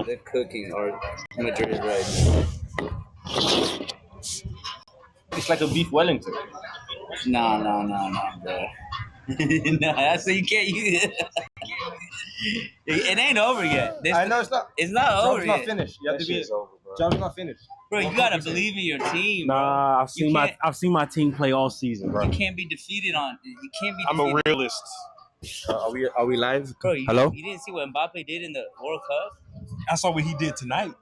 They're cooking or Madrid right It's like a beef Wellington. No, bro. No, that's you can't use it. It ain't over yet. I know it's not. It's not over Job's not yet. finished. You have That to be. shit's over, bro. Job's not finished. Bro, you gotta believe in your team. Bro. Nah, I've seen my team play all season, bro. You can't be defeated on. You can't be. I'm a defeated. realist. Are we live? Bro, Hello? You didn't see what Mbappe did in the World Cup? I saw what he did tonight.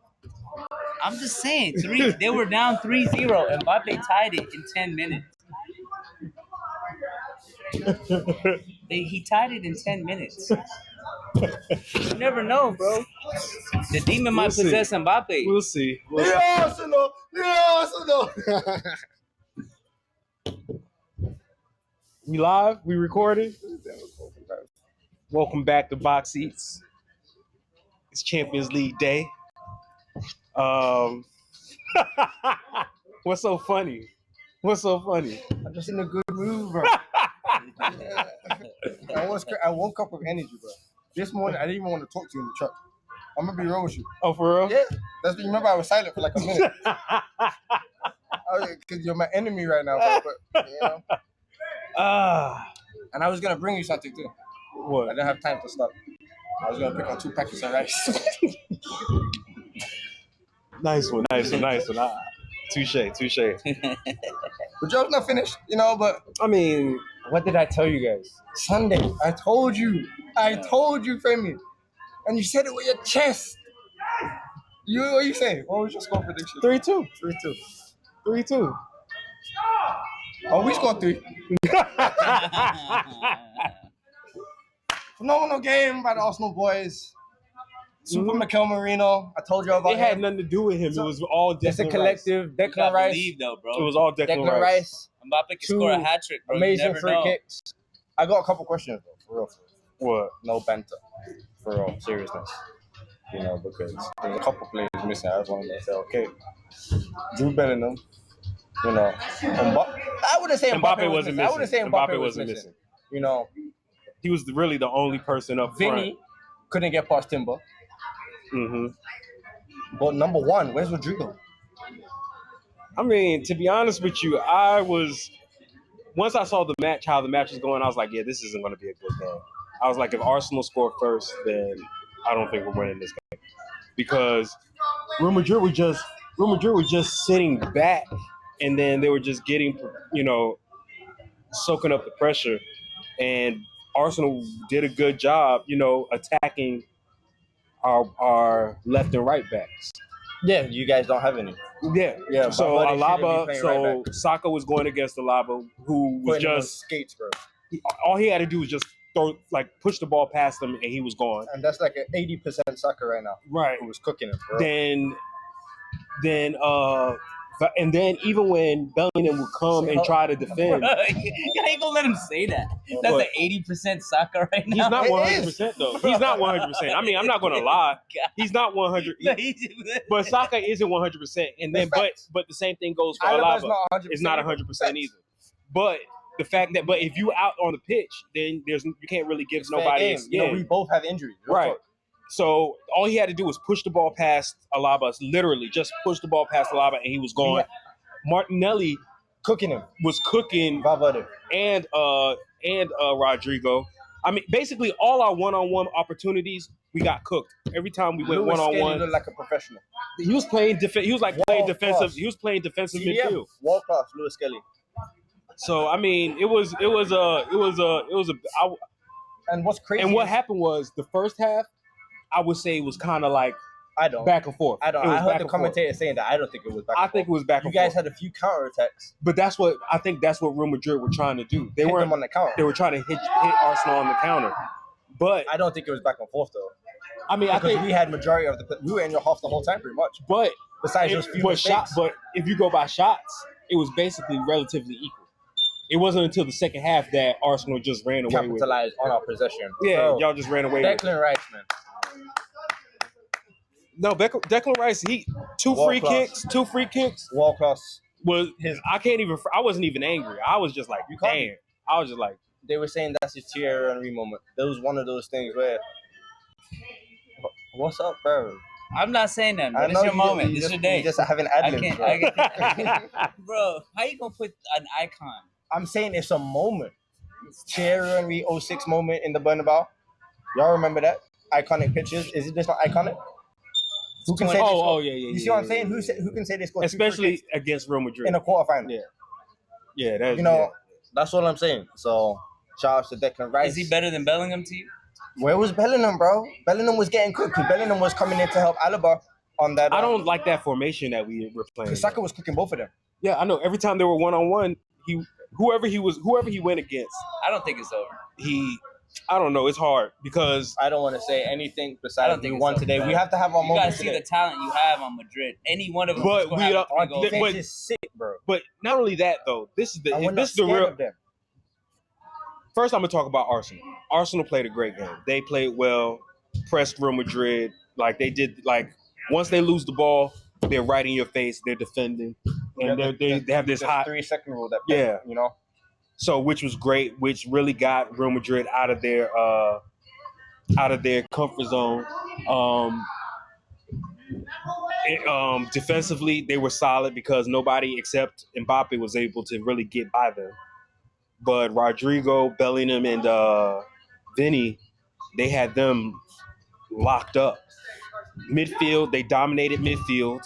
I'm just saying, they were down 3-0. Mbappe tied it in 10 minutes. He tied it in 10 minutes. You never know, bro. The demon might possess Mbappe. We'll see. Yes or no? Yes or no? We live? We recording? Welcome back to Box Seats. It's Champions League day. What's so funny? I'm just in a good mood, bro. I woke up with energy, bro. This morning, I didn't even want to talk to you in the truck. I'm gonna be real with you. Oh, for real? Yeah. You remember I was silent for like a minute. Because you're my enemy right now, bro. But you know. And I was gonna bring you something too. What? I didn't have time to stop. I was gonna pick up 2 packets of rice. Nice one. Touche. The job's not finished, you know, but I mean, what did I tell you guys? Sunday. I told you, Femi. And you said it with your chest. What you say? What was your score prediction? 3-2. 3-2. Oh, we scored 3. Phenomenal game by the Arsenal boys. Super Mikel Marino. I told you about it. Had nothing to do with him. It was all Declan It's a collective. Rice. Declan Rice. Believe, though, bro. It was all Declan Rice. Mbappe can score a hat trick, bro. Amazing free kicks. I got a couple questions, though, for real. What? No banter. For real. Seriousness. You know, because there's a couple players missing. I just wanted to say, okay, Jude Bellingham, you know, I wouldn't say Mbappe wasn't missing. I wouldn't say Mbappe wasn't missing. You know, he was really the only person up front. Vinny couldn't get past Timber. Mm-hmm. But number 1, where's Rodrigo? I mean, to be honest with you, once I saw how the match was going, I was like, yeah, this isn't going to be a good game. I was like, if Arsenal score first, then I don't think we're winning this game. Because Real Madrid was just sitting back, and then they were just getting, soaking up the pressure. And Arsenal did a good job, attacking our left and right backs. Yeah, you guys don't have any. Yeah. So Saka was going against Alaba, who was just skates, bro. All he had to do was just push the ball past him, and he was gone. And that's like an 80% Saka right now. Right. Who was cooking it, bro. And then even when Bellingham would come and try to defend, you ain't gonna let him say that. That's an 80% Saka right now. He's not 100% though. He's not 100%. I mean, I'm not gonna lie. He's not 100. But Saka isn't 100%. And then, but the same thing goes for Alaba. It's not 100% either. But the fact that, if you out on the pitch, then you can't really give nobody. We both have injuries, right? So all he had to do was push the ball past Alaba, literally just push the ball past Alaba, and he was gone. Yeah. Martinelli was cooking Valverde and Rodrigo. I mean, basically all our one-on-one opportunities, we got cooked. Every time we went one-on-one, looked like a professional. He was playing defense. He was playing defensive. He was playing defensive midfield. World class, Lewis Kelly. So I mean, it was. And what's crazy? And what happened was the first half, I would say it was kind of like back and forth. I heard the commentator saying that. I don't think it was back and forth. I think it was back and forth. You guys had a few counterattacks. But that's what Real Madrid were trying to do. They weren't on the counter. They were trying to hit Arsenal on the counter. But I don't think it was back and forth though. I mean, I think we had majority of we were in your half the whole time pretty much. But besides those few mistakes. But if you go by shots, it was basically relatively equal. It wasn't until the second half that Arsenal just ran away with. Capitalized on our possession. Yeah, y'all just ran away with it. Declan Rice, man. No, Declan Rice, two free kicks. World class. I wasn't even angry. I was just like, damn. I was just like. They were saying that's his Thierry Henry moment. That was one of those things where What's up, bro? I'm not saying that, I but know it's your you moment. just, It's your day. You just having ad libs, bro. Bro, how you gonna put an icon? I'm saying it's a moment. It's Thierry Henry 06 moment in the Bernabeu. Y'all remember that? Iconic pictures. Is it just not iconic? Who can say they scored? yeah. You see what I'm saying? Who can say they scored? Especially against Real Madrid in a quarterfinal. Yeah. That's, you know, that's all I'm saying. So shout out to Declan Rice. Is he better than Bellingham to you? Where was Bellingham, bro? Bellingham was getting cooked. Bellingham was coming in to help Alaba on that. I don't like that formation that we were playing. Because Saka was cooking both of them. Yeah, I know. Every time they were 1-on-1, whoever he went against. I don't think it's over. I don't know. It's hard because I don't want to say anything besides we won today. Bro. We have to have our moment. You moments gotta see today. the talent you have on Madrid. Any one of them. But our defense is sick, bro. But not only that though. This is the real. Of them. First, I'm gonna talk about Arsenal. Arsenal played a great game. They played well, pressed Real Madrid like they did. Like once they lose the ball, they're right in your face. They're defending, and they have this hot 3-second rule that you know. So which was great, which really got Real Madrid out of their comfort zone. Defensively, they were solid because nobody except Mbappe was able to really get by them. But Rodrigo, Bellingham, and Vinny, they had them locked up. Midfield, they dominated midfield.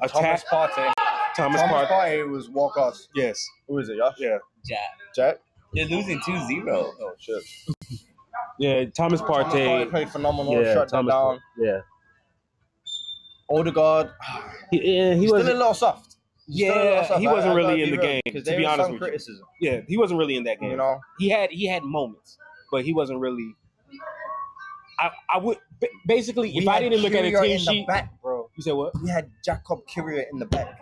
Thomas Partey. Thomas Partey was walk-offs. Yes. Who is it, Josh? Yeah. Jack? They're losing 2-0. Oh, shit. Yeah, Thomas Partey played phenomenal. Shut that down. Yeah. Odegaard. He was was still a little soft. He wasn't really in the game. To be honest with criticism. you. Yeah, he wasn't really in that game. You know, he had moments, but he wasn't really. I would basically if I didn't look at a team sheet. Back, bro. You said what? We had Jacob Kyria in the back,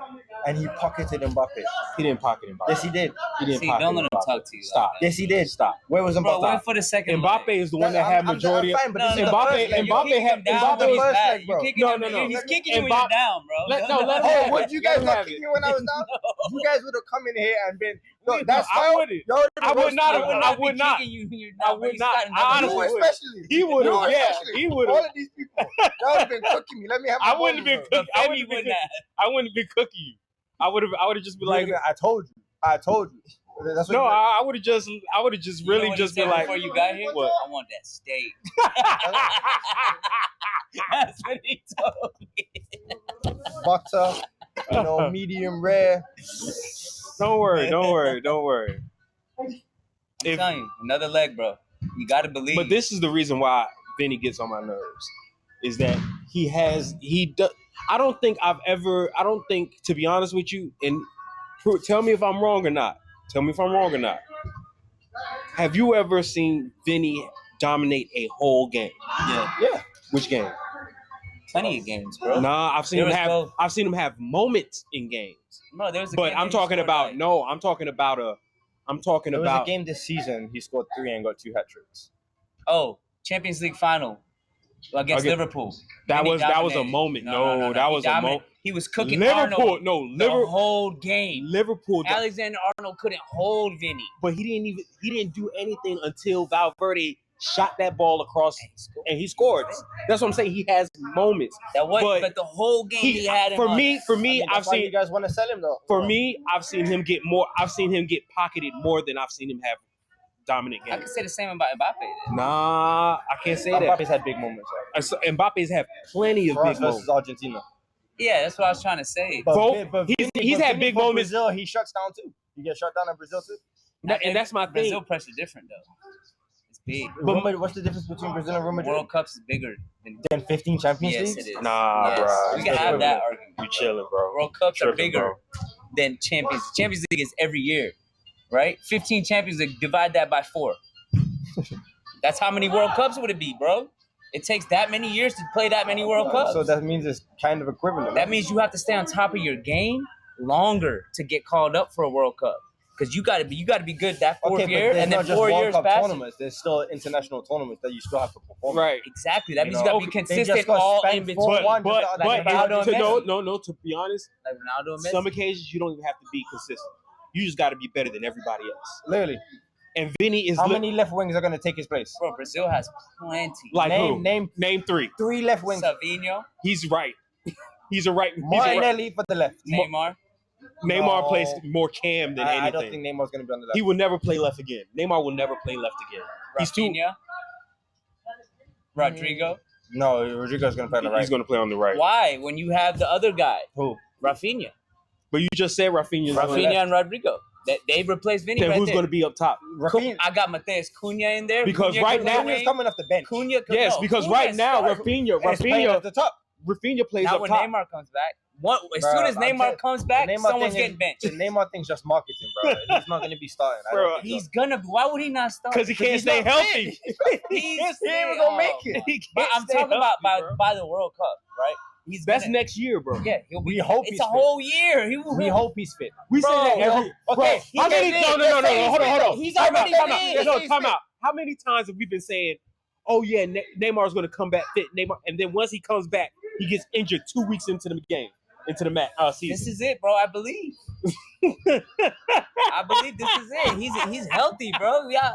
and he pocketed Mbappe. He didn't pocket Mbappe. Yes, he did. He didn't. Don't let him talk to you. Stop. Yes, he did. Stop. Where was Mbappe? Bro, went for the second. Mbappe is the one that had majority. I'm fine, but Mbappe had Mbappe first leg, bro. No. He's kicking you when you're down, bro. Oh, would you guys not kick me when I was down? You guys would have come in here and been. That's I wouldn't. I would not. I would not. I would not. I honestly would. Especially. He would have. Yeah, he would have. All of these people. Y'all have been cooking me. Let me have my I wouldn't have been cooking. I wouldn't have been cooking you. I would have just been like, I told you. That's what no, I would have just really just been like, before you got here, what? I want that steak. That's what he told me. Butter, medium rare. Don't worry. I'm telling you, another leg, bro. You got to believe. But this is the reason why Vinny gets on my nerves, is that I don't think, to be honest with you, and tell me if I'm wrong or not. Have you ever seen Vinny dominate a whole game? Yeah. Which game? Plenty of games, bro. Nah, I've seen him have moments in games. No, there was a but game I'm talking about there was about a game this season. He scored 3 and got 2 hat tricks. Oh, Champions League final against Liverpool. That was a moment. No, that was a moment. He was cooking Liverpool. Arnold the whole game. Liverpool. Alexander Arnold couldn't hold Vinny. But he didn't do anything until Valverde shot that ball across and he scored. That's what I'm saying. He has moments. But the whole game he had him. For me, I've seen you guys want to sell him though. For me, I've seen him get pocketed more than I've seen him have dominant games. I can say the same about Mbappe. Nah, I can't say that. Mbappe's had big moments. Mbappe's had plenty of big moments. Argentina. Yeah, that's what I was trying to say. But he's had big moments. Brazil, he shuts down too. You get shut down in Brazil too. And that's my thing. Brazil pressure different though. It's big. But what's the difference between Brazil and Real Madrid? World Cups is bigger than 15 Champions Leagues? Yes, it is. Nah, bro. We can have that argument. You chilling, bro. World Cups are bigger than Champions. Champions League is every year, right? 15 Champions League, divide that by 4. That's how many World Cups would it be, bro? It takes that many years to play that many World Cups. So that means it's kind of equivalent. That means you have to stay on top of your game longer to get called up for a World Cup. Because you gotta be good that 4th year, and then 4 years past. Tournaments. There's still international tournaments that you still have to perform. Right. Exactly. That means you gotta be consistent all in between. But to be honest, like Ronaldo and Messi. Some occasions you don't even have to be consistent. You just got to be better than everybody else. Literally. and Vinny is How many left wings are going to take his place? Bro, Brazil has plenty. like who? Name three. 3 left wings. Savinho, He's right. He's a right. Martinelli for the left. Neymar. Neymar No. plays more cam than anything. I don't think Neymar's going to be on the left. He will never play left again. Neymar will never play left again. He's too. Rafinha. Rodrigo. No, Rodrigo's going to play on the right. He's going to play on the right. Why? When you have the other guy, Who? Rafinha. But you just said Rafinha's on the Rafinha left. and Rodrigo. They replaced Vinny Then right who's there. going to be up top? Rafinha. I got Mateus Cunha in there. Because Cunha right can now- play Cunha's wing. coming off the bench. Cunha can, Yes, no, because Cunha right now started. And he's playing Rafinha at the top. plays Not up when top. Neymar comes back. As Bruh, soon as I'm Neymar telling- comes back, the Neymar someone's thing getting benched. The Neymar thing's just marketing, bro. He's not going to be starting. I Bro, don't think He's so. gonna be. Why would he not start? Because he can't he's stay not healthy. He ain't even gonna make it. He can't But I'm stay talking about healthy, bro. by the World Cup, right? He's That's gonna, next year, bro. Yeah, he'll be. We hope it's he's a fit. whole year. We hope he's fit. We say Bro, that every. okay, Bro, how many? he's No. fit. Hold on. He's Time already out. fit. No, time out. How many times have we been saying, "Oh yeah, Neymar's going to come back fit"? Neymar, and then once he comes back, he gets injured 2 weeks into the game, into the season. This is it, bro. I believe. I believe this is it. He's healthy, bro. Yeah.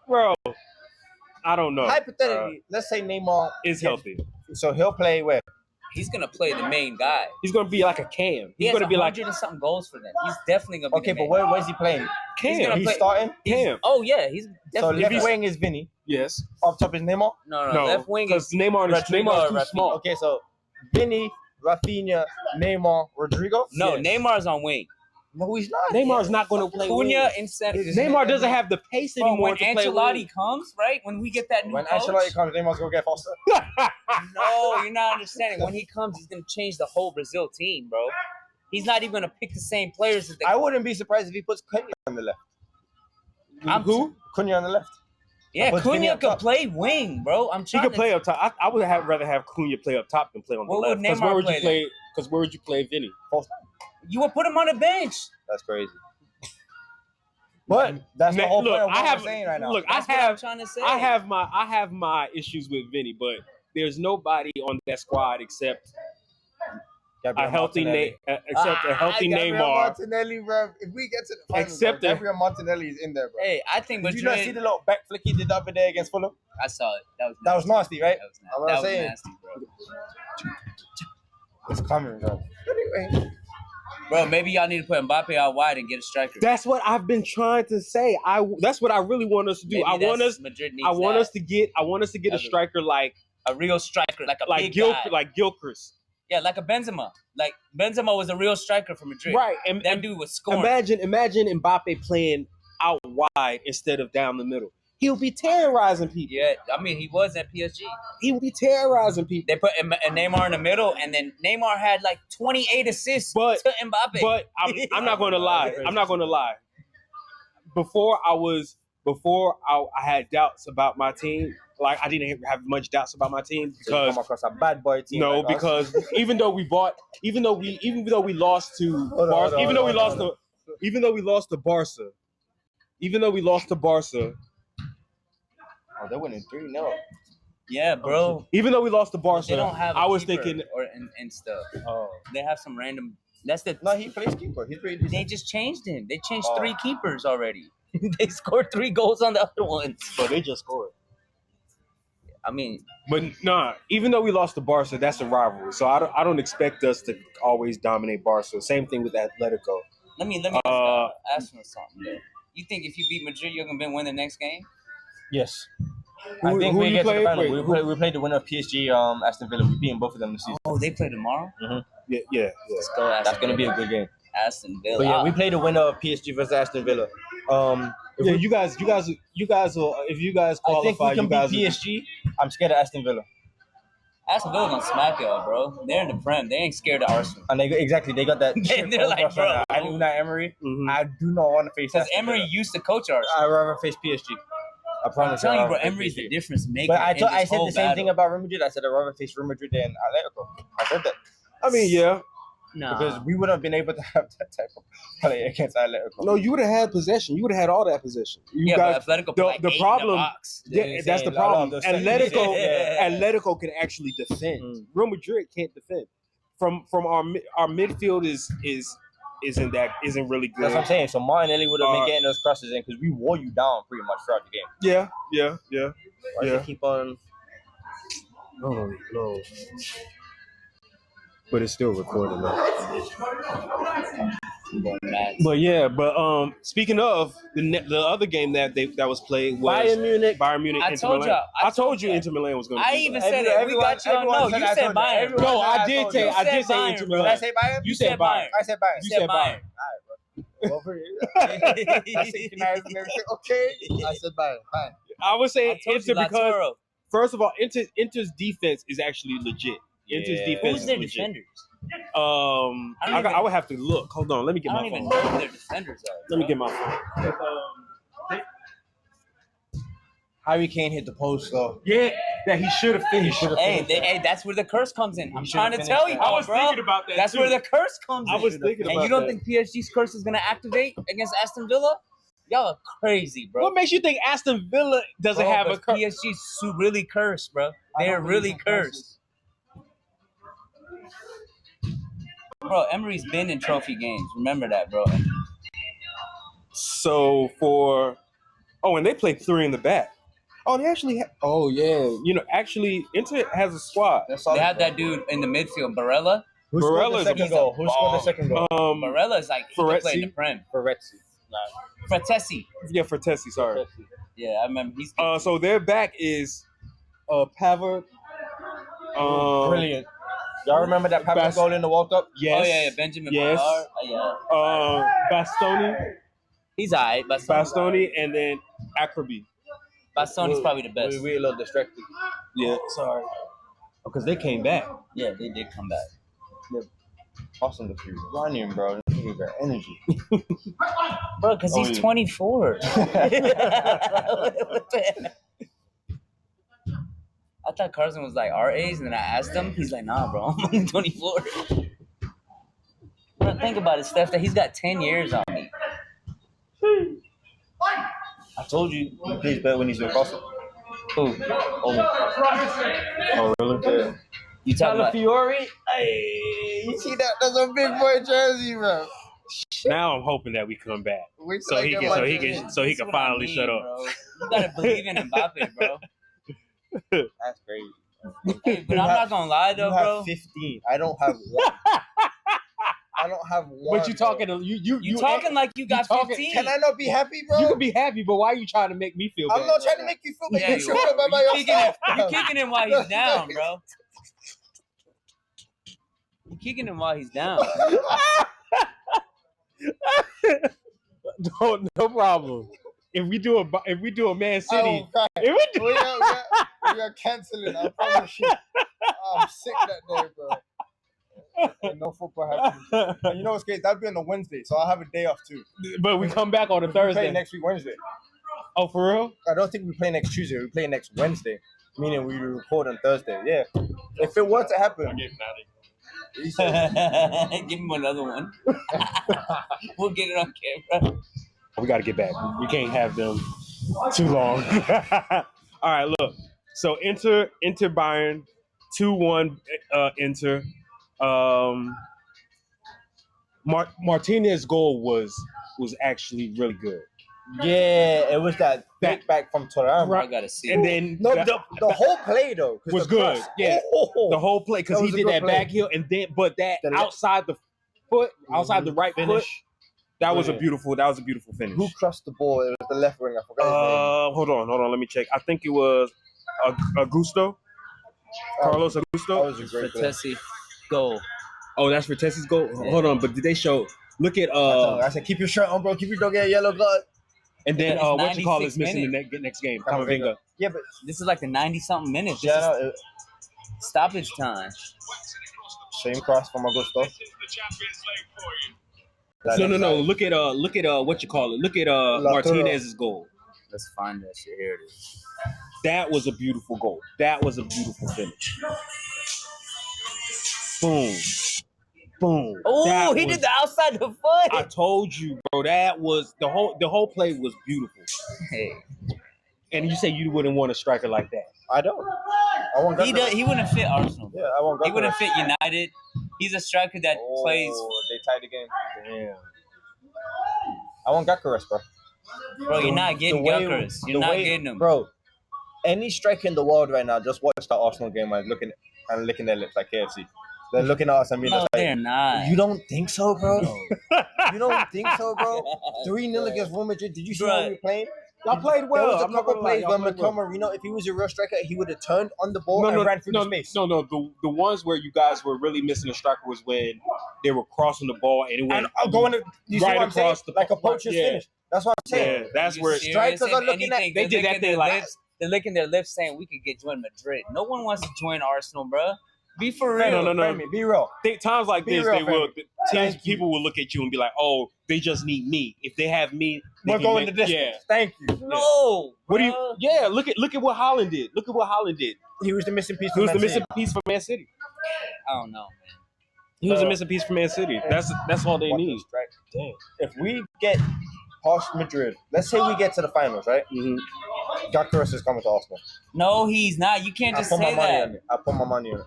Bro, I don't know. Hypothetically, let's say Neymar Is healthy. So he'll play where? He's gonna play the main guy. He's going to be like a Cam. He He's has going to be like 100 and something goals for them. He's definitely gonna be. Okay, the but main guy. where's he playing? He's gonna Cam. He's play- starting. Cam. Oh yeah, he's So definitely. left gonna- wing is Vinny. Yes. Up top is Neymar. No, No, left wing because is Neymar is Rodrigo Neymar's or too Rafinha. small. Okay, so Vinny, Rafinha, Neymar, Rodrigo. no. Yes. Neymar's on wing. No, he's not. Neymar's not going to play. Cunha wing. in center. Neymar doesn't have the pace Bro, anymore when to play Ancelotti wing. comes, right? When we get that new When coach, Ancelotti comes, Neymar's gonna get faster. no, you're not understanding. When he comes, he's gonna change the whole Brazil team, bro. He's not even gonna pick the same players that they. I wouldn't be surprised if he puts Cunha on the left. Who? Cunha on the left. Yeah, Puts Vinny Cunha up could top. play wing, bro. I'm He trying could to play up top. I would rather have Cunha play up top than play on the Where would left. Because Neymar where would play you play? Because where would you play Vinny? You would put him on the bench. That's crazy. But that's the whole Look, point of what I have. we're saying right now. Look, That's what I'm trying to say. I have my issues with Vinny, but there's nobody on that squad except Gabriel a healthy Martinelli. except a healthy Gabriel Neymar. Martinelli, bro. If we get to the finals, Except bro, the- Gabriel Martinelli is in there, bro. Hey, I think Did you not see Madrid. the little back flick he did the other day against Fulham? I saw it. That was nasty, right? That was nasty. I'm not That was saying. nasty, bro. It's coming, bro. Anyway, Bro, maybe y'all need to put Mbappe out wide and get a striker. That's what I've been trying to say. That's what I really want us to do. Maybe I want us. Madrid needs I want that. us to get. I want us to get a That's a- striker like a real striker, like a big guy. like Gilchrist. Yeah, like a Benzema. Like Benzema was a real striker for Madrid. Right, and That dude was scoring. imagine Mbappe playing out wide instead of down the middle. He'll be terrorizing people. Yeah, I mean he was at PSG. He will be terrorizing people. They put Neymar in the middle, and then Neymar had like 28 assists But- to Mbappe. But I'm not going to lie. I'm not going to lie. Before I had doubts about my team. Like I didn't have much doubts about my team so you because come across a bad boy team. no, like us. because even though we lost to Barca, even though we lost to Barca, Oh, they're winning 3-0. yeah, bro. even though we lost to They Barca, don't have. I was keeper thinking, or and stuff. Oh. They have some random. That's the. No, he plays keeper. He's pretty decent. They just changed him. They changed Oh. 3 keepers already. They scored 3 goals on the other ones. but they just scored. I mean, But nah, even though we lost to Barca, that's a rivalry. So I don't expect us to always dominate Barca. Same thing with Atletico. let me ask you something. Though. You think if you beat Madrid, you're gonna win the next game? Yes. Who- I think who we you get to play? the final. Wait, We played the winner of PSG, Aston Villa. We beat both of them this season. Oh, they play tomorrow. Yeah. Let's go, Aston That's gonna be a Villa. good game. Aston Villa. But yeah, we played the winner of PSG versus Aston Villa. If Yeah, we- you guys will, if you guys I think qualify, we can you guys beat PSG. I'm scared of Aston Villa. Aston Villa gonna smack y'all, bro. They're in the Prem. They ain't scared of Arsenal. And they got that. They're like, bro. I knew Unai Emery. Mhm. I do not want to face Because Aston Emery Villa. used to coach Arsenal. I'd rather face PSG. I I'm promise. telling you, I'd bro. rather face Emery's the PSG. difference maker. But in I this said whole the same battle. thing about Real Madrid. I said I'd rather face Real Madrid than Atletico. I said that I mean, yeah. Nah. because we would have been able to have that type of play against Atletico. No, you would have had possession. You would have had all that possession. You yeah, guys, but Atletico the- put like the 8 problem- in the box. yeah, They that's the say, problem. those Atletico, Yeah. Atletico can actually defend. Mm. Real Madrid can't defend. From our midfield is isn't really good. That's what I'm saying. So Martinelli would have been getting those crosses in because we wore you down pretty much throughout the game. Yeah. Why does it keep on? Oh no. But it's still recording though. But speaking of the other game that was played was Bayern Munich. Inter Milan. I told you Inter Milan was going to. I even said it. We got you on. No, you said Bayern. No, I did say Inter Milan. Did I say Bayern? You said Bayern. I said Bayern. You said Bayern. Over here. Okay. I said Bayern. Fine. I would say Inter because Lautaro. first of all, Inter's defense is actually legit. Inter's defense Who's their is legit. defenders? I would have to look. Hold on, let me get I my don't even phone. know who their defenders are. Let me get my phone. Harry Kane hit the post though. Yeah, that he should have finished. Hey, that's where the curse comes in. I'm trying to tell you, I was bro. thinking about that. That's too. where the curse comes in. I was thinking about and you don't that. think PSG's curse is gonna activate against Aston Villa? Y'all are crazy, bro. What makes you think Aston Villa doesn't have a curse? PSG's really cursed, bro. They're really cursed. Bro, Emery's been in trophy games. Remember that, bro. So and they played three in the back. Oh, they actually actually Inter has a squad. They had that dude in the midfield, Barella. Who scored the second goal? Who scored the second goal? Barella is like he can play in the Prem. Fratesi. Yeah, Fratesi, sorry. Yeah, I remember. He's so their back is Pavard. Brilliant. Y'all remember that Pavard goal in the World Cup? Yes. Oh yeah, Benjamin Yes. Pavard. Yeah. Bastoni. He's alright. Bastoni and then Akrabi. Bastoni's probably the best. We're a little distracted. Yeah, sorry. Because they came back. Yeah, they did come back. Awesome to see running, bro. You got energy. Bro, because he's 24. I thought Carson was like our age, and then I asked him. He's like, nah, bro, I'm only 24. Bro, think about it, Steph, that he's got 10 years on me. I told you he plays better when he's with Carson. Who? Oh, really? Yeah. You talking about Fiore? Hey, you see that? That's a big boy jersey, bro. Now I'm hoping that we come back, so he can finally shut up. Bro. You gotta believe in Mbappe, bro. That's crazy. Hey, but I'm not gonna lie though, you have bro. 15. I don't have one. I don't have one. But you talking bro. You talking like you got 15. Can I not be happy, bro? You can be happy, but why are you trying to make me feel bad? I'm not trying to make you feel bad. Yeah, You you should are. feel bad by yourself. You kicking him while he's down, bro. You kicking him while he's down. No problem. If we do a Man City, We are canceling. I promise you. I'm sick that day, bro. And no football happening. And you know what's great? That'll be on a Wednesday, so I'll have a day off too. but we come back on a We Thursday. play next week Wednesday. Oh, for real? I don't think we play next Tuesday. We play next Wednesday, meaning we record on Thursday. Yeah. If it were to happen, Give him another one. We'll get it on camera. We got to get back. We can't have them too long. All right, look. So Inter Bayern 2-1 Inter. Martinez's goal was actually really good. yeah, it was that back from Thuram. I gotta see. And then No, the whole play though 'cause was the good. cross- Yeah, the whole play because That he was a did good that play. back heel and then but that The left- outside the foot, outside the right foot, Finish. that was a Brilliant. beautiful finish. Who crossed the ball? It was the left wing. I forgot his name. Hold on, let me check. I think it was Augusto, Carlos That Augusto. was a great play. Fratesi goal. Oh, that's for Tessie's goal. Hold on, but did they show? Look at I said, keep your shirt on, bro. Keep your don't get a yellow card. and then It's what you call is 96 missing the next game. Camavinga. Camavinga. Yeah, but This is like the 90-something minutes. This yeah, is stoppage time. same cross from Augusto. No. Look at what you call it. Look at Martinez's goal. Let's find that shit. Here it is. That was a beautiful goal. That was a beautiful finish. Boom. Oh, That he was- did the outside the foot. I told you, bro. That was the whole play was beautiful. Hey, And you say you wouldn't want a striker like that. I don't. I want he wouldn't fit Arsenal. Yeah, I want He wouldn't fit United. He's a striker that plays. They tied the game. Damn. I want Gyökeres, bro. Bro, you're not getting Gyökeres. You're not getting him. Bro, any striker in the world right now, just watch the Arsenal game and licking their lips like KFC. They're looking at us and being No, like, they're not. you don't think so, bro? You don't think so, bro? 3-0 against Real Madrid. Did you see how we were playing? Y'all played well. There was a I'm not couple gonna lie, plays y'all where played Mikel well. Marino, if he was a real striker, he would have turned on the ball and ran through the space. No. The ones where you guys were really missing a striker was when they were crossing the ball and it went going to, you see right what I'm saying? across the Like a poacher's finish. That's what I'm saying. Yeah, that's where strikers are looking at. They did that thing like they're licking their lips saying we could join Madrid. No one wants to join Arsenal, bro. Be for real. No. Femi, be real. Times like Be this, real, people will look at you and be like, "Oh, they just need me. If they have me, they We're can going make, the distance. Yeah. Thank you. No. What do you? bruh. Yeah, look at what Holland did. Look at what Holland did. He was the missing piece. He was the missing piece for Man City. I don't know, man. He was a missing piece for Man City. That's all they need. Damn. If we get past Madrid, let's say we get to the finals, right? Mm-hmm. Gyökeres is coming to Arsenal. No, he's not. You can't just say that. I put my money on it.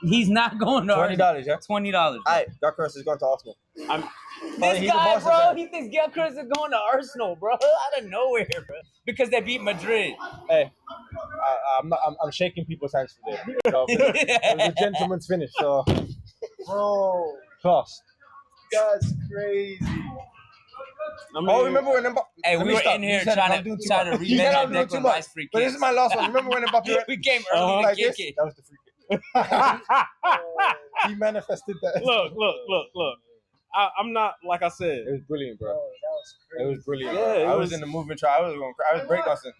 He's not going to Arsenal. $20, yeah? $20. Alright, Gyökeres is going to Arsenal. This he's a guy, Barca bro, fan. he thinks Gyökeres is going to Arsenal, bro, out of nowhere, bro, because they beat Madrid. Hey, I'm shaking people's hands today. So, it was a gentleman's finish. So, bro, class. That's crazy. I mean, Remember when Mbappe? Hey, Let we me were stop. in You here said trying I'm to doing too try to much. You said I'm revenge doing too Declan much. Rice free But this kick. is my last one. Remember when Mbappe We came early like to this? kick it. That was the free kick. He manifested that. look. I'm not like I said. It was brilliant, bro. That was It was brilliant. Yeah, bro. it I was was- in the movement trial. I was breakdancing.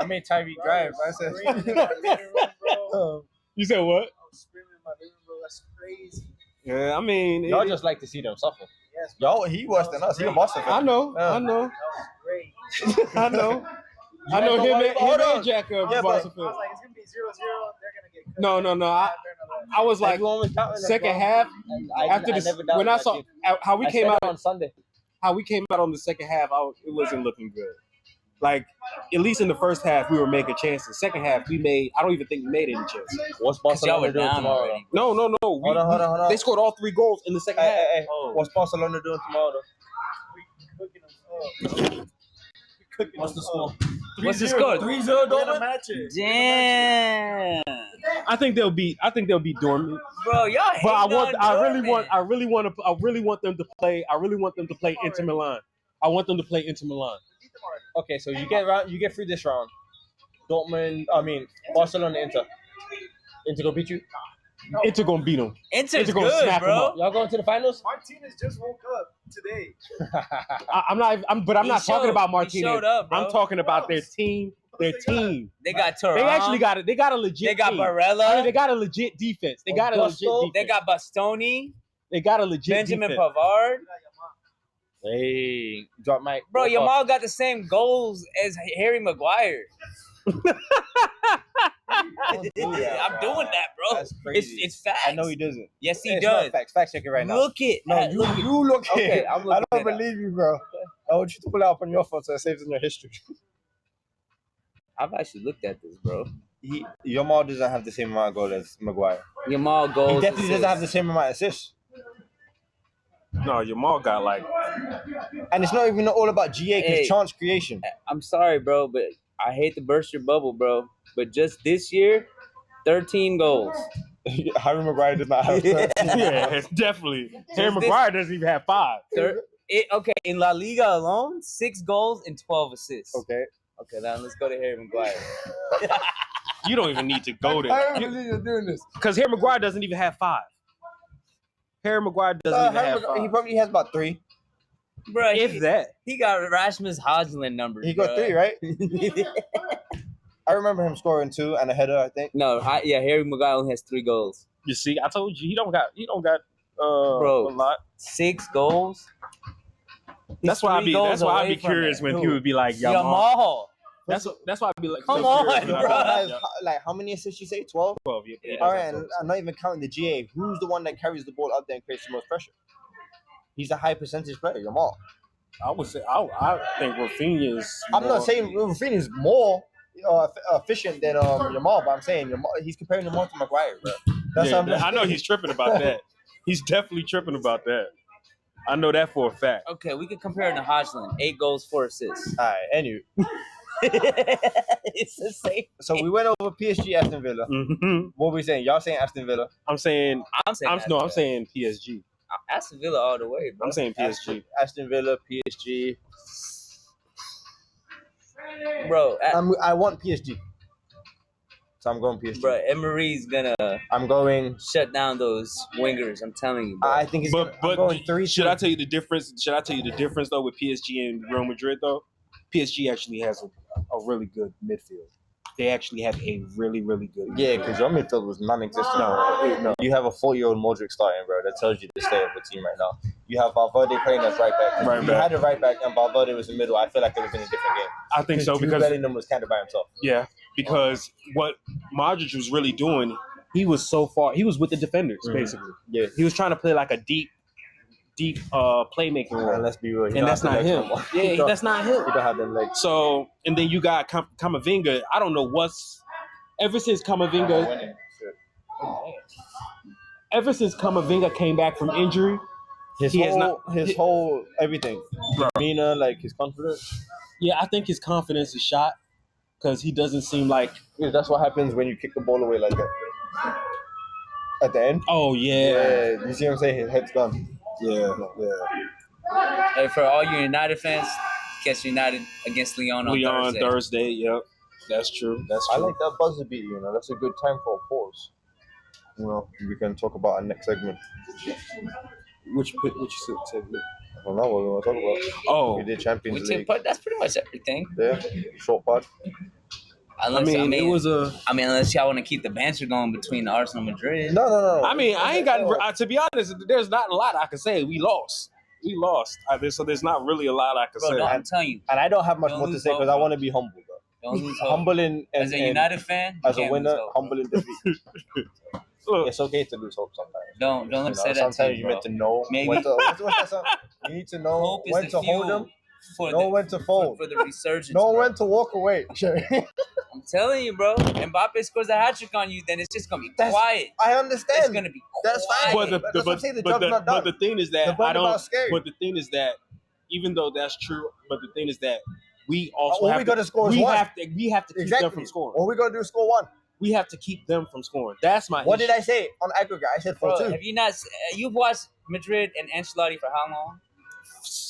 I made Tyreek drive. I said, You said what? I was screaming in my living room. That's crazy. Yeah, I mean, y'all just like to see them suffer. Yes, Y'all, he worse than us. He a Boston fan. I know. that was great. I know know him why- hold on. and Jack up. Yeah, but- I was like, it's gonna be 0-0. They're gonna get cooked. No. I was like Everyone was doubting us, second bro. half after I this never doubted when I that saw team. how we I came said out it on Sunday. on the second half, it wasn't looking good. Like at least in the first half, we were making chances. Second half, I don't even think we made any chances. What's Because y'all Barcelona were doing down tomorrow? already. No. Hold on. They scored all 3 goals in the second half. Hey. What's Barcelona doing tomorrow? What's the score? What's the score? 3-0 We're gonna Dortmund. match it. Damn. I think they'll be dormant. Bro, y'all hate But on I really Dortmund. want them to play. I really want them to play Inter Milan. I want them to play Inter Milan. Okay, so you get through this round. Barcelona, Inter. Inter go beat you. Inter gonna beat them. Inter's Inter gonna good, snap 'em bro. up. Y'all going to the finals? Martinez just woke up today. I'm not talking about He Martinez. showed up, bro. I'm talking about their team. Their team. They got Turan. They actually got it. They got a legit. They got team. Barella. I mean, they got a legit defense. They got a legit Augusto. defense. They got Bastoni, They got a legit Benjamin defense. Pavard. Hey, drop Mike. Bro, Yamal got the same goals as Harry Maguire. I'm doing that, bro. That's crazy. It's facts. I know he doesn't. Yes, he It's does. not facts. Fact check it right now. Look it. No, you look at Okay, it. I'm I looking don't it up. believe you, bro. I want you to pull it up on your phone so it saves in your history. I've actually looked at this, bro. Yamal doesn't have the same amount of goals as Maguire. Yamal goals. He definitely doesn't have the same amount of assists. No, Jamal got like. And it's not even all about GA because Hey. chance creation. I'm sorry, bro, but I hate to burst your bubble, bro. But just this year, 13 goals. Harry Maguire does not have 13. Yeah, definitely. Harry this- Maguire doesn't even have 5. Okay, in La Liga alone, 6 goals and 12 assists. Okay. Okay, now let's go to Harry Maguire. You don't even need to go I there don't believe you're doing this. because Harry Maguire doesn't even have 5. Harry Maguire doesn't even have 5. He probably has about 3. Bro, If that. he got Rasmus Hodgland numbers. He got 3, right? I remember him scoring 2 and a header, I think. No, Harry Maguire only has 3 goals. You see, I told you he don't got Bro. a lot. 6 goals. That's why I'd be away from curious it. when Who? people would be like Yamal. Yamal. That's why I'd be like, Come so on, curious when I- bro. Yamal Yeah. has, like, how many assists you say? 12? 12, yeah. All right, and I'm not even counting the GA. Who's the one that carries the ball up there and creates the most pressure? He's a high percentage player, Yamal. I would say I think Rafinha is. I'm more- not saying Rafinha is more efficient than Yamal, but I'm saying Yamal, he's comparing Yamal to Maguire, bro. That's Yeah, what I'm I know he's tripping about that. He's definitely tripping about that. I know that for a fact. Okay, we could compare him to Hodgson. 8 goals, 4 assists. All right, anyway. It's the same. So we went over PSG, Aston Villa. Mm-hmm. What were we saying? Y'all saying Aston Villa? I'm saying I'm saying I'm saying PSG. Aston Villa all the way, bro. I'm saying PSG. Aston Villa, PSG. Bro, I want PSG. So I'm going PSG. bro, Emery's gonna I'm going. shut down those wingers. I'm telling you, bro. I think he's But I'm going 3. should I tell you the difference? Should I tell you the difference though with PSG and Real Madrid though? PSG actually has a really good midfield. They actually have a really, really good midfield. Yeah, because your midfield was non-existent. No. You have a 4-year-old Modric starting, bro. That tells you the state of the team right now. You have Valverde playing as right back. Right If you back. had a right back and Valverde was in the middle, I feel like it would have been a different game. I think so Jude because Bellingham was kind of by himself. yeah, because what Modric was really doing, he was so far. He was with the defenders basically. Yeah. He was trying to play like a deep playmaking And role, let's be real. and that's not him. Yeah, that's not him. He don't have them legs. So, and then you got Camavinga. I don't know what's ever since Camavinga came back from injury. His He has whole everything. Bro. Demeanor, like his confidence. Yeah, I think his confidence is shot because he doesn't seem like. Yeah, that's what happens when you kick the ball away like that. At the end. Oh yeah, You see what I'm saying? His head's gone. yeah. Hey, for all you United fans, catch United against Lyon on Thursday. Yep, that's true. That's I true. like that buzzer beat, That's a good time for a pause. We can talk about our next segment. Which segment? I don't know what we want to talk about. Oh, We did Champions League. But that's pretty much everything. Yeah, short pod. Unless, it was a. unless y'all want to keep the banter going between Arsenal and Madrid. No. I mean, I ain't got to be honest. There's not a lot I can say. We lost. So there's not really a lot I can Bro, say. no, I'm telling you, And I don't have much Don't more to lose say because hope, I bro. want to be humble, bro. don't lose hope. Humble in As a United fan, you as a can't winner, lose hope. humble in defeat. Look, It's okay to lose hope sometimes. Don't let me say that to Sometimes you, you bro. meant to know Maybe. when to. What's that song? You need to know Hope is when the to hold fuel them, for know when to fold, for the resurgence. know bro. when to walk away. I'm telling you, bro. Mbappe scores a hat trick on you, then it's just gonna be That's- quiet. I It's understand. gonna be quiet. That's fine. but That's what I'm saying, the job's not done. the thing is that The I don't. roundabout's scary. But the thing is that even though that's true, but the thing is that we also All have we gotta score is we one. have to keep them Exactly. from scoring. All we gotta do is score one. We have to keep them from scoring. That's my. What issue. did I say on aggregate? I said Bro, 4-2. have you not? You've watched Madrid and Ancelotti for how long?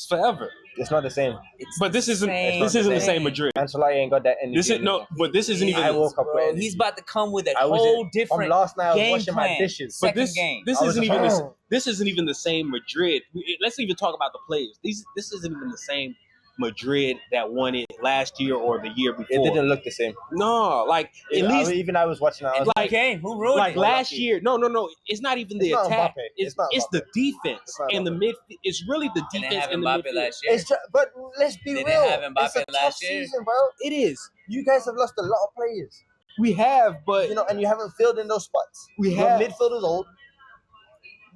Forever. It's not the same. It's But this isn't the same Madrid. Ancelotti ain't got that energy. This is no, but this isn't even. I woke up Bro, with energy. he's about to come with a I was whole from different last night. I was game washing my plan. dishes. But Second this game. this I was isn't just even like, this, oh. this isn't even the same Madrid. Let's even talk about the players. This isn't even the same Madrid that won it last year or the year before. It didn't look the same. No, like at least I was watching. I was like game. Who ruined like it? last year. No. It's not even the It's not attack. Mbappe. It's It's not the Mbappe. defense It's not and the mid. It's really the They didn't defense have and the Mbappe midfield. last year. But let's be They real. didn't have Mbappe It's a tough last year. season, bro. It is. You guys have lost a lot of players. We have, but And you haven't filled in those spots. We Your have. midfield is old.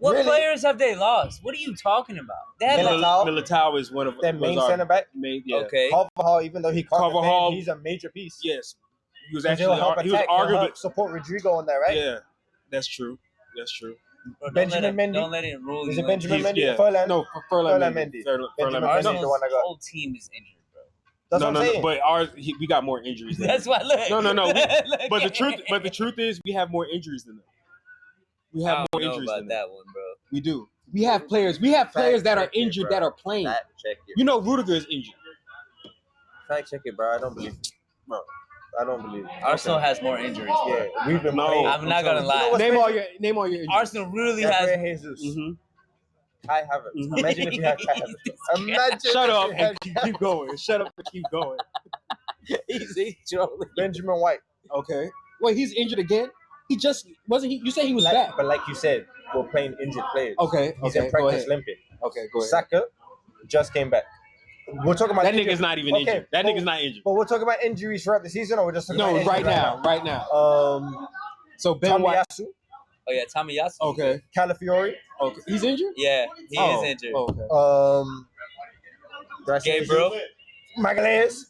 What Really? players have they lost? What are you talking about? They had Militao. Militao is one of Their was main our centre back. main, yeah. okay. Carvajal, even though he can't Carvajal- defend, he's a major piece. Yes, he was He'll actually help he was attack, he'll arguably help support Rodrigo on there, right? yeah. That's true. That's true. Bro, Benjamin Mendy. Don't let it rule Is you. it Benjamin He's- Mendy? yeah. Furlan? No, Furlan Furlan Mendy. Mendy. Furlan Benjamin Mendy. Mendy. No, the one I got. whole team is injured, bro. That's no, what no, I'm no. saying. But we got more injuries than That's them. why. Look. No. Look But at the truth is, we have more injuries than them. We I have don't more know injuries about than them. that one, bro. We do. We have players. We have players that are check it, injured bro. that are playing. Fact check it. You know, Rudiger is injured. Fact check it, bro. I don't believe it. Bro. I don't believe it. Arsenal has more injuries, bro. Yeah, we've been No. playing. I'm not gonna You know lie. what's Name crazy? all your injuries. Arsenal really has. Gabriel Jesus. Mm-hmm. Kai Havertz. Mhm. Imagine if you had Kai Havertz. Imagine Shut if up you had and keep going. Shut up and keep going. He's trolling. Benjamin White. Okay. Wait, he's injured again? He just wasn't he? You said he was back. But like you said, we're playing injured players. Okay. He's Okay. in Go practice ahead. limping. Okay. Go ahead. Saka just came back. We're talking about That injuries. nigga's not even Okay, injured. That but- nigga's not injured. But we're talking about injuries throughout the season, or we're just talking No, about injuries right now. Right now. So Ben White. Tomiyasu, Oh yeah, Tommy Yasu. Okay. Calafiori, Okay. He's injured? Yeah, he is injured. Okay. did I say Gabriel. Jesus? Magalhaes,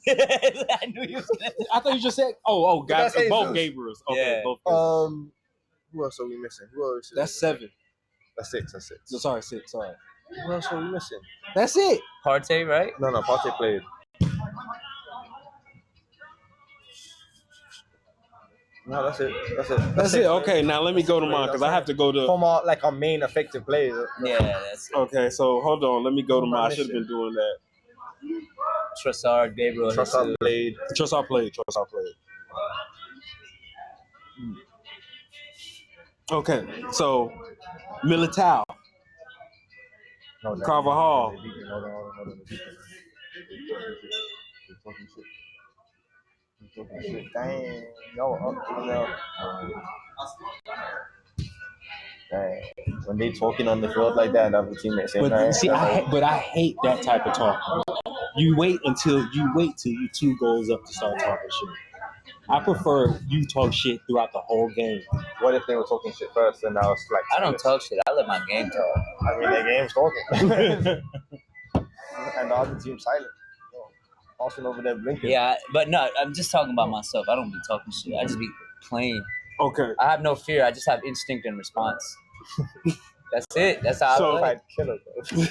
I knew you was gonna. I thought you just said guys, Did I say both Zeus? Gabriels. Okay, Yeah. both Gabriels. who else are we missing? Who else? That's 7. That's six. That's six. No, sorry, 6. Sorry. Who else are we missing? That's it. Partey, right? No, Partey played. No, that's it. That's it. Okay, now let me go to mine because I have to go to. From our main effective players. Yeah, that's it. Okay, so hold on. Let me go to mine. I should have been doing that. Trossard, Gabriel. Trossard played. Trossard played. Okay, so Militao, No, Carvajal. Hold on. Dang. No. Dang. When they talking on the field like that, and other teammates saying, But see, I hate that type of talk. You wait till you 2 goals up to start talking shit. I prefer you talk shit throughout the whole game. what if they were talking shit first and now it's like I don't talk shit. I let my game talk. I mean, their game's talking. And the other team silent. Arsenal over there blinking. Yeah, but no, I'm just talking about myself. I don't be talking shit. I just be playing. Okay. I have no fear. I just have instinct and response. That's it. That's how So- I play. Killer, bro.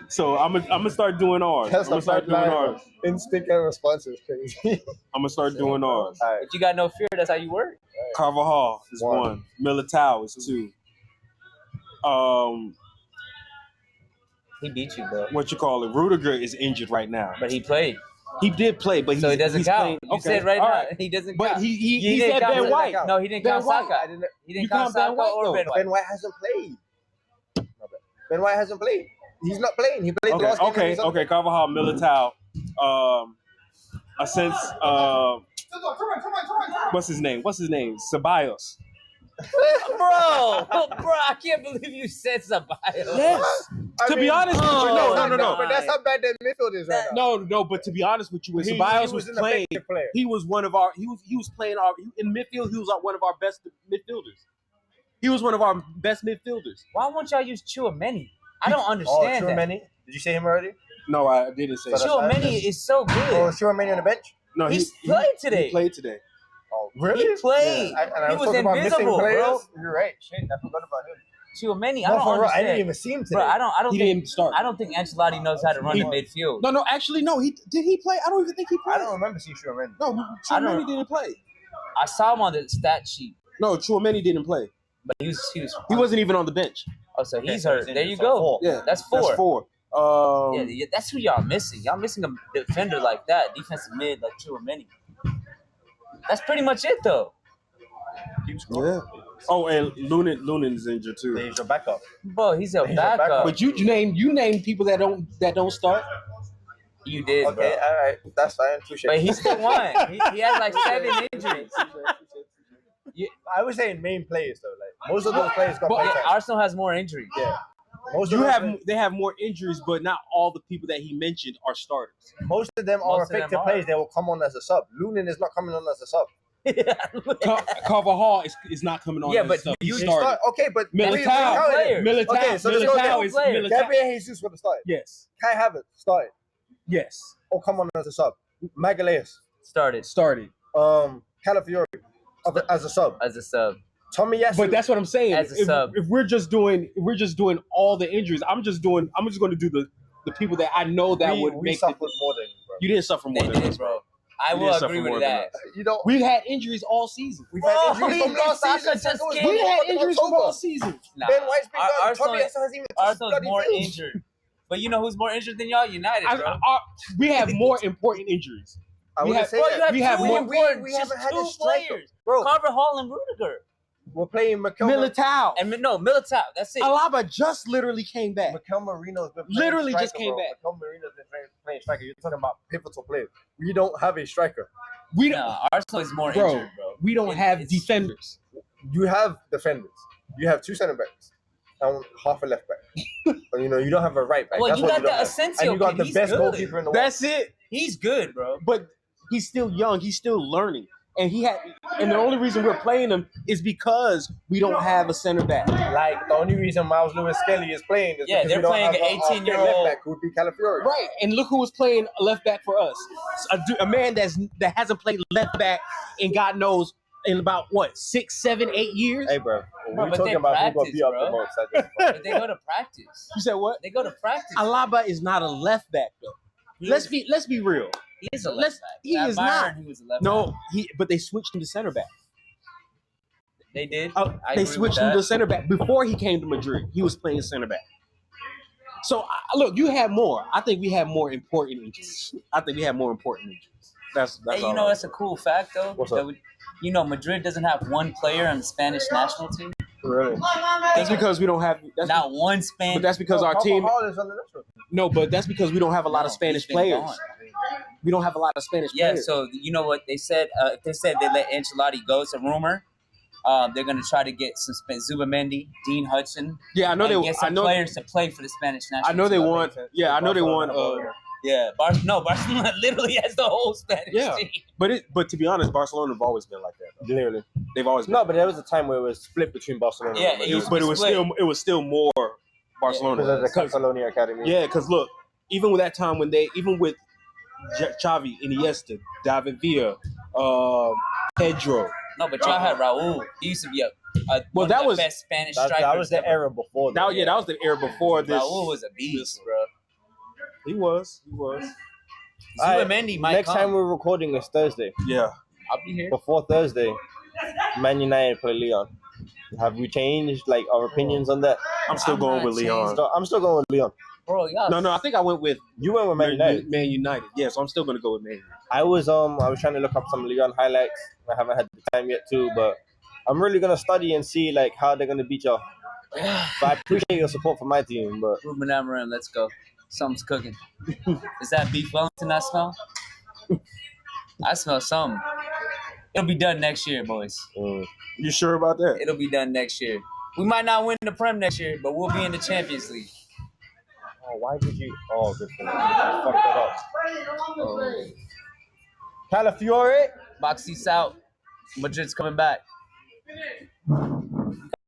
So I'm gonna start doing ours. That's I'm gonna a start bad doing line, ours. bro. Instinct and response is crazy. I'm gonna start doing ours. All right. If you got no fear, that's how you work. Carvajal is 1. Militao is 2. He beat you, bro. What you call it? Rudiger is injured right now. But he played. He did play, but So it doesn't he's count. playing. You said right all now he doesn't But count. he You said didn't count Ben Saka. White. No, he didn't Ben count White. Saka. He You didn't count count Ben Saka White, or though. Ben White. Ben White hasn't played. Ben White hasn't played. He's not playing. He played the last game. Okay. Carvajal, Militao, a sense. What's his name? Ceballos. Bro, I can't believe you said Ceballos. Yes. To be honest with you, Oh, no. But that's how bad that midfield is right now. No. But to be honest with you, when He Ceballos was was an playing, effective player. he was one of our. He was playing our in midfield. He was one of our best midfielders. He was one of our best midfielders. Why won't y'all use Chouameni? I don't understand that. Chouameni? Did you say him already? No, I didn't say So that. Chouameni is so Oh, good. Chouameni on the bench? No, He played today. He played today. Oh, really? He played. Yeah. I He was talking about missing invisible, bro. players. You're right. Shit, I forgot about him. Chouameni, I No, don't for real, I understand. didn't even see him today. Bro, I don't He think didn't start. I don't think Ancelotti knows how to run the midfield. No. Actually, no. Did he play? I don't even think he played. I don't remember seeing Chouameni. No, I don't- Chouameni didn't play. I saw him on the stat sheet, No, Chouameni didn't play. but he was. He wasn't even on the bench. Oh, so Okay, he's so hurt. he's There injured, you so go. 4. Yeah, That's 4. That's 4. Yeah, that's who y'all missing. Y'all missing a defender like that, defensive mid like Chouameni. That's pretty much it, though. Yeah. Oh, and Lunin is injured too. He's your backup. Bro, he's a He's a backup. backup. But you name people that don't start. You did, Okay, bro. all right. That's fine. Touche. But he still won. He has like 7 injuries. I was saying main players, though. Like, most of those players got But- play Yeah, time. Arsenal has more injuries. Yeah. Most of They have more injuries, but not all the people that he mentioned are starters. most of them are Most of them effective are. players. They will come on as a sub. Lunin is not coming on as a sub. Carvajal is not coming on. Yeah, as but stuff. you He He started. start, okay, but Militao. players. Okay, so let's go Militao down. is players. Militao. Gabriel Jesus would have started. Yes. Kai Havertz started. Yes. Or come on as a sub. Magalhaes. Started Started. Calafiori as a sub. as a sub. Tommy Yasu. But that's what I'm saying. As a sub. If we're just doing all the injuries, I'm just going to do the people that I know that would we make suffered the, more than you, bro. you didn't suffer more They than did, us, bro. I You will didn't suffer agree more with than that. us. You know, We've had injuries all season. we've had Bro, injuries from we last Saka season. just It was came We've in. had in injuries from October. all season. Nah, Ben White's been gone. Arsenal, Tommy Yasu hasn't even touched Arsenal's bloody more field. injured. But you know who's more injured than y'all? United, bro. We have more important injuries. I We wouldn't have- say Bro, that. you have we have two more- important, we just haven't had a two striker. players. Bro. Carvajal and Rudiger. We're playing Mikel Militao. And no, Militao. That's it. Alaba just literally came back. Mikel Marino's been playing Literally striker, just came bro. back. Mikel Marino's been playing striker. You're talking about pivotal players. We don't have a striker. We don't. No, Arsenal is more Bro, injured, bro. we don't have It's- defenders. You have defenders. You have 2 center backs and half a left back. But, you don't have a right back. Well, That's you what got you don't the have. Asensio And you got kid. the He's best good. goalkeeper in the world. That's it. He's good, bro. But he's still young. He's still learning. And the only reason we're playing him is because we don't have a center back. Like, the only reason Miles Lewis Skelly is playing is Yeah, because they're we don't playing have an a 18-year-old left back who would be Calafiori. Right. And look who was playing left back for us. A man that hasn't played left back in God knows in about what 6, 7, 8 years. Hey, bro. Bro, We're but talking they about who got practice, beat up bro. the most. At this point. But they go to practice. You said what? They go to practice. Alaba is not a left back though. Let's be real. He is a Let's- left back. he At is Bayern, not. He was a left No, back. but they switched him to center back. They did. They I agree switched with him that. to center back before he came to Madrid. He was playing center back. So look, you had more. I think we had more important injuries. That's Hey, all. you know, that's a cool fact, though. What's that up? you know, Madrid doesn't have one player on the Spanish national team. Really? That's because we don't have. Not one Spanish. But that's because our team. Is on the national team. No, but that's because we don't have a lot of Spanish he's been players. gone. We don't have a lot of Spanish Yeah, players. so you know what they said? If they said they let Ancelotti go, it's a rumor. They're gonna try to get some Zubamendi, Dean Hudson. Yeah, I know and they. get some I know. players to play for the Spanish national. I know they team. want. Yeah, I know they want. Yeah, Barcelona literally has the whole Spanish Yeah. team. But to be honest, Barcelona have always been like that. Though. Literally. They've always been. No, but there was a time where it was split between Barcelona. Yeah, and it Madrid. used to But be it was split. still more Barcelona. Because of the Catalonia Academy. Yeah, because look, even with that time when even with Xavi, Iniesta, David Villa, Pedro. No, but y'all had Raul. He used to be one that of the was- best Spanish strikers. That was the ever. era before that. That was the era before this. Raul was a beast, bro. He was. Alright, Zubamendi might Next come. time we're recording is Thursday. Yeah. I'll be here. Before Thursday, Man United play Leon. Have we changed like our opinions on that? I'm still I'm going not with Leon. I'm still going with Leon. Bro, y'all. No, I think I went with You went with Man United. Man United. Yeah, so I'm still going to go with Man United. I was trying to look up some Leon highlights. I haven't had the time yet too, but I'm really gonna study and see like how they're gonna beat y'all. But I appreciate your support for my team, but Ruben Amorim, let's go. Something's cooking. Is that beef Wellington I smell? I smell something. It'll be done next year, boys. You sure about that? It'll be done next year. We might not win the Prem next year, but we'll be in the Champions League. oh, why did you? Oh, good for you. Fuck that up. Oh. Calafiore. Box seats out. Madrid's coming back.